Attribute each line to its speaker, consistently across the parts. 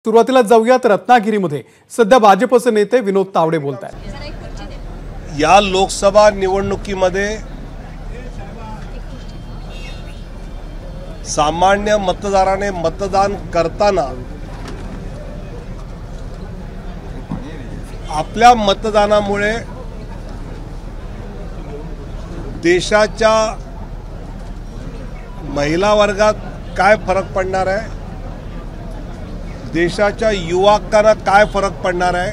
Speaker 1: सुरुवातीला जाऊयात रत्नागिरीमध्ये सध्या भाजपचे नेते विनोद तावडे बोलतात।
Speaker 2: या लोकसभा निवडणुकीमध्ये सामान्य मतदाराने मतदान करताना आपल्या मतदानामुळे देशाच्या महिला वर्गात काय फरक पडणार आहे, देशाच्या युवकांना काय फरक पडणार आहे,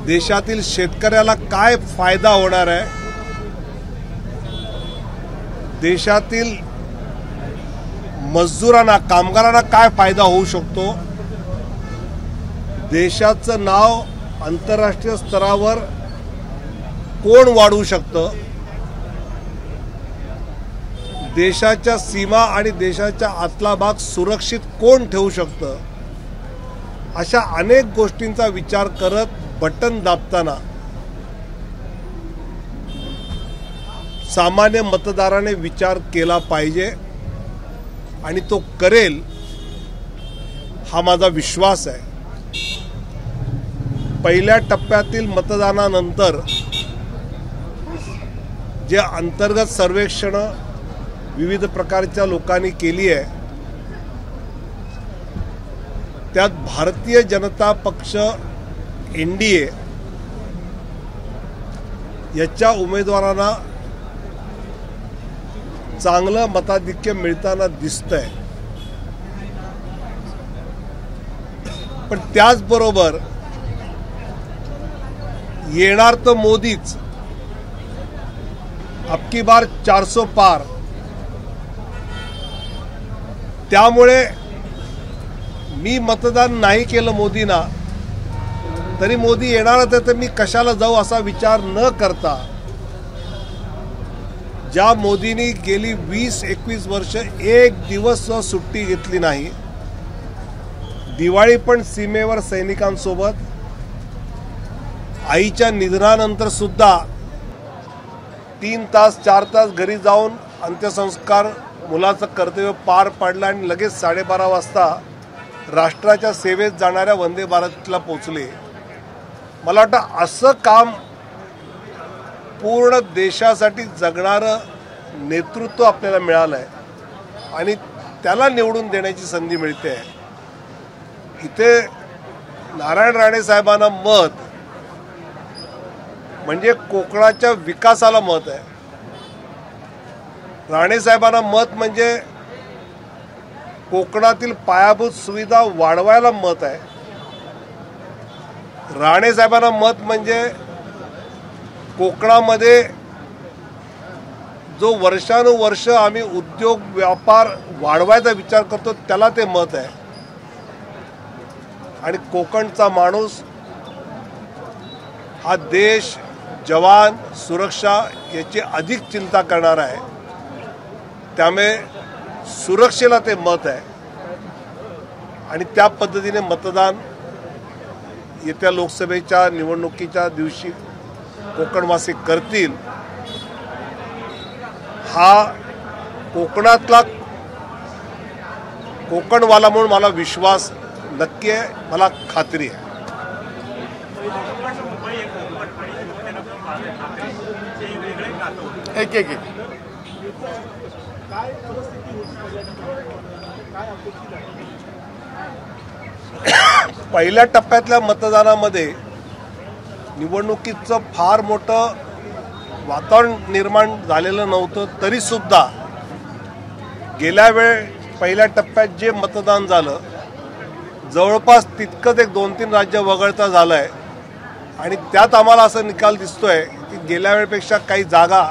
Speaker 2: देशातील शेतकऱ्याला काय फायदा होणार आहे, देशातील मजदूरांना कामगारांना काय फायदा होऊ शकतो, देशाचं नाव आंतरराष्ट्रीय स्तरावर कोण वाढवू शकतं, देशाच्या सीमा आणि देशाच्या आतला भाग सुरक्षित कोण ठेवू शकतं, अशा अनेक गोष्टींचा विचार करत बटन दाबताना सामान्य मतदाराने विचार केला पाहिजे आणि तो करेल हा माझा विश्वास आहे। पहिल्या टप्प्यातील मतदानानंतर जे अंतर्गत सर्वेक्षण विविध प्रकारच्या लोकांनी केली आहे, त्यात भारतीय जनता पक्ष एनडीए याच्या उमेदवारांना चांगलं मताधिक्य मिळताना दिसतंय। पण त्याचबरोबर येणार तर मोदीच, अबकी बार 400 पार। त्यामुळे मी मतदान नाही केलं मोदींना तरी मोदी येणारच आहे, तर मी कशाला जाऊ असा विचार न करता, ज्या मोदींनी गेली 20-21 वर्ष एक दिवस सुट्टी घेतली नाही, दिवाळी पण सीमेवर सैनिकांसोबत, आईच्या निधनानंतर सुद्धा 3 तास 4 तास घरी जाऊन अंत्यसंस्कार मुलाचं कर्तव्य पार पाडलं आणि लगेच 12:30 वाजता राष्ट्राच्या सेवेत जाणाऱ्या वंदे भारतला पोहोचले। मला वाटतं असं काम पूर्ण देशासाठी जगणारं नेतृत्व आपल्याला मिळालं आहे आणि त्याला निवडून देण्याची संधी मिळते आहे। इथे नारायण राणे साहेबांना मत म्हणजे कोकणाच्या विकासाला मत आहे, राणे साहेबांना मत म्हणजे कोकणातील पायाभूत सुविधा वाढवायला मत आहे, राणे साहेबांना मत म्हणजे कोकणामध्ये जो वर्षानुवर्ष आम्ही उद्योग व्यापार वाढवायचा विचार करतो त्याला ते मत आहे। आणि कोकणचा माणूस हा देश, जवान, सुरक्षा याची अधिक चिंता करणार आहे, त्यामुळे सुरक्षेला ते मत आहे आणि त्या पद्धतीने मतदान येत्या लोकसभेच्या निवडणुकीच्या दिवशी कोकणवासी करतील हा कोकणातला कोकणवाला म्हणून मला विश्वास नक्की आहे, मला खात्री आहे। पहिल्या टप्प्यातल्या मतदानामध्ये निवडणुकीचं फार मोठं वातावरण निर्माण झालेलं नव्हतं, तरी सुद्धा गेल्या पहिल्या टप्प्यात जे मतदान झालं जवळपास तितकंच 1-2-3 राज्य वगळता झालंय आणि त्यात आम्हाला असं निकाल दिसतोय की गेल्या वेळेपेक्षा काही जागा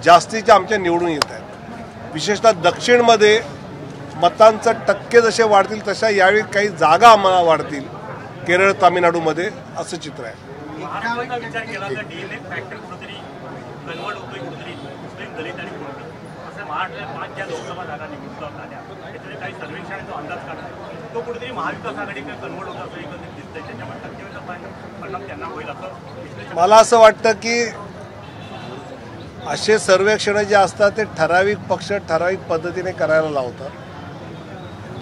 Speaker 2: जास्तीच्या आमच्या निवडून येत आहेत। विशेषतः दक्षिणमध्ये मतांचे टक्के जसे वाढतील तशा यावेळी काही जागा आम्हाला वाढतील, केरळ, तामिळनाडूमध्ये असं चित्र आहे। मला असं वाटतं की असे सर्वेक्षण जे असतात ते ठराविक पक्ष ठराविक पद्धतीने करायला लावतात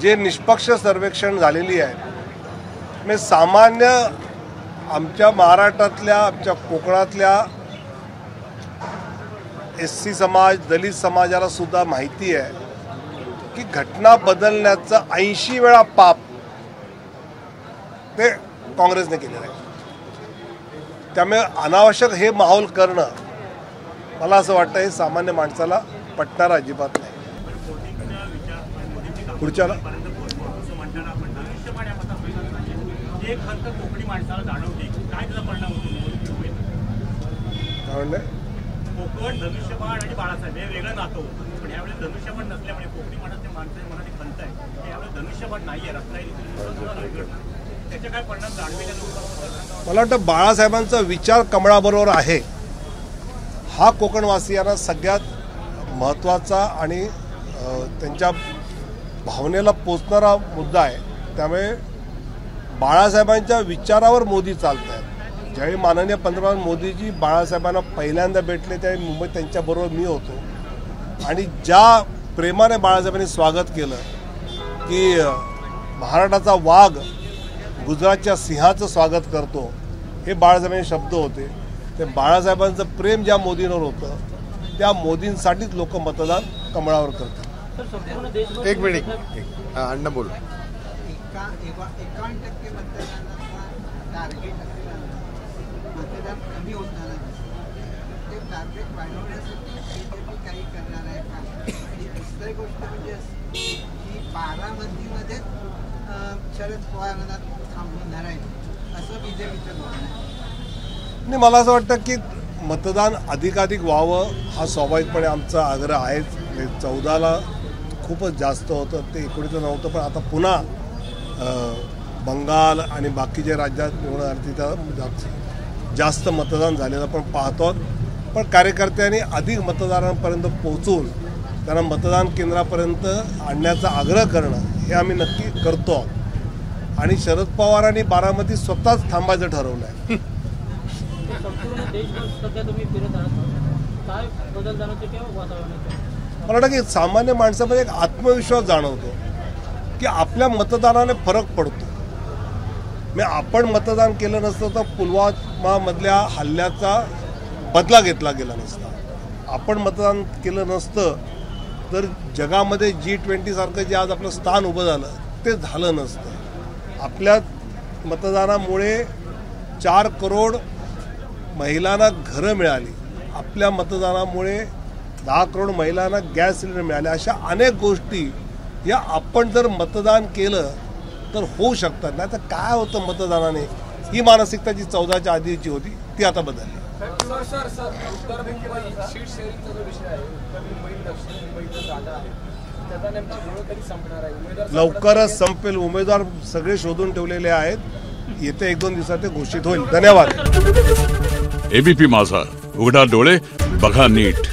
Speaker 2: जे निष्पक्ष सर्वेक्षण झालेली आहे म्हणजे सामान्य आमच्या महाराष्ट्रातल्या आमच्या कोकणातल्या SC समाज दलित समाजाला सुद्धा माहिती आहे की घटना बदलण्याचं 80 वेळा पाप ते काँग्रेसने केलेलं आहे. त्यामुळे अनावश्यक हे माहोल करणं मला असं वाटतं हे सामान्य माणसाला पटणार अजिबात नाही. पुढच्याला काय म्हणले
Speaker 3: कोकण धनुष्यबाण आणि बाळासाहेब हे वेगळं नातं होतं पण यावेळी धनुष्यबाण नसल्यामुळे कोकणी मनातले माणसं मनात एक खंत आहे यावेळी धनुष्यबाण नाहीये रत्नागिरी त्याचे काय परिणाम जाणवेल्या लोकांना.
Speaker 2: मला वाटतं बाळासाहेबांचा विचार कमळाबरोबर आहे हा कोकणवासियांना सगळ्यात महत्त्वाचा आणि त्यांच्या भावनेला पोचणारा मुद्दा आहे. त्यामुळे बाळासाहेबांच्या विचारावर मोदी चालत आहेत. ज्यावेळी माननीय पंतप्रधान मोदीजी बाळासाहेबांना पहिल्यांदा भेटले त्यावेळी मुंबईत त्यांच्याबरोबर मी होतो आणि ज्या प्रेमाने बाळासाहेबांनी स्वागत केलं की महाराष्ट्राचा वाघ गुजरातच्या सिंहाचं स्वागत करतो हे बाळासाहेबांचे शब्द होते. ते बाळासाहेबांचं प्रेम ज्या मोदींवर होतं त्या मोदींसाठीच लोक मतदान कमळावर करतात.
Speaker 4: एक मिनिट अण्णा बोल.
Speaker 5: 51% मतदानाचा टार्गेट मतदान कमी होताना ते टार्गेट वाढवण्यासाठी बीजेपी काही करणार आहे का. आणि दुसरी गोष्ट म्हणजे की बारामतीमध्ये शरद पवारांना थांबवणार आहे असं बीजेपीचं धोरण आहे.
Speaker 2: आणि मला असं वाटतं की मतदान अधिकाधिक व्हावं हा स्वाभाविकपणे आमचा आग्रह आहेच. 14ला खूपच जास्त होतं ते 19 नव्हतं पण आता पुन्हा बंगाल आणि बाकीच्या राज्यात निवडून तिथं जास्त मतदान झालेलं आपण पाहतो. पण कार्यकर्त्यांनी अधिक मतदारांपर्यंत पोहोचून त्यांना मतदान केंद्रापर्यंत आणण्याचा आग्रह करणं हे आम्ही नक्की करतो. आणि शरद पवारांनी बारामती स्वतःच थांबायचं ठरवलं आहे. मला वाटतं की सामान्य माणसामध्ये एक आत्मविश्वास जाणवतो की आपल्या मतदानाने फरक पडतो. मी आपण मतदान केलं नसतं तर पुलवामामधल्या हल्ल्याचा बदला घेतला गेला नसता. आपण मतदान केलं नसतं तर जगामध्ये G20 सारखं जे आज आपलं स्थान उभं झालं ते झालं नसतं. आपल्या मतदानामुळे 4 करोड महिलांना घरं मिळाली. आपल्या मतदानामुळे 10 करोड महिलांना गॅस सिलेंडर मिळाले. अशा अनेक गोष्टी या आपण जर मतदान केलं तर होऊ शकतात. नाही तर काय होतं मतदानाने ही मानसिकता जी 14च्या आधीची होती ती आता बदलली. लवकरच संपेल. उमेदवार सगळे शोधून ठेवलेले आहेत. येत्या 1-2 दिवसात ते घोषित होईल. धन्यवाद.
Speaker 6: ABP माझा, उघडा डोळे बघा नीट.